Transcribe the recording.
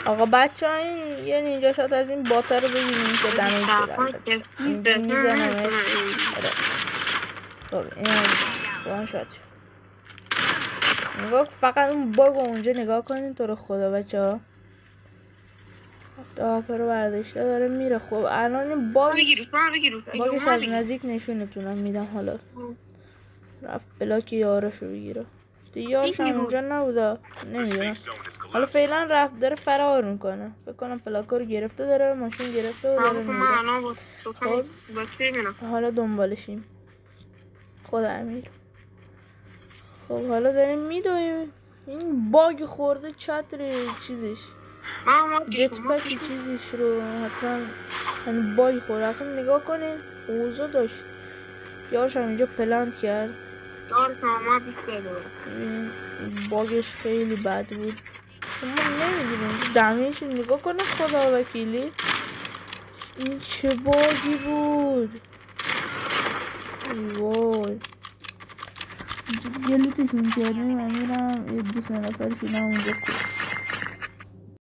آقا بچه ها این یه نینجا شات از این باتا رو بگیریم که دمیج شد. اینجا میزنمش. خب این از وان شات شد. نگاه فقط اون باگ اونجا نگاه کنین تو رو خدا بچه ها. هفته آفر رو برداشته داره میره. خب الان این باگش از نزدیک نشونتونم میدم. حالا رفت بلاک یارش رو بگیره. یارش هم اونجا نبوده نمیدونم. حالا فعلا رفت داره فرار میکنه. فکر کنم پلاکا رو گرفته داره ماشین گرفته و داره میره. خب حالا دنبالشیم خود امیر. خب حالا داریم میدویم. این باگ خورده چتر چیزش جت پک چیزش رو حتما همین باگ خورده. اصلا نگاه کنین اوضاع داشت. یارش هم اینجا پلنت کرد. باگش خیلی بد بود. ما نمیدونیم دمیش نگاه کنه خدا وکیلی. این چه باگی بود. وای گلوتشون کردیم. امیرم یه 2 نفرشون هم اونجا کشت.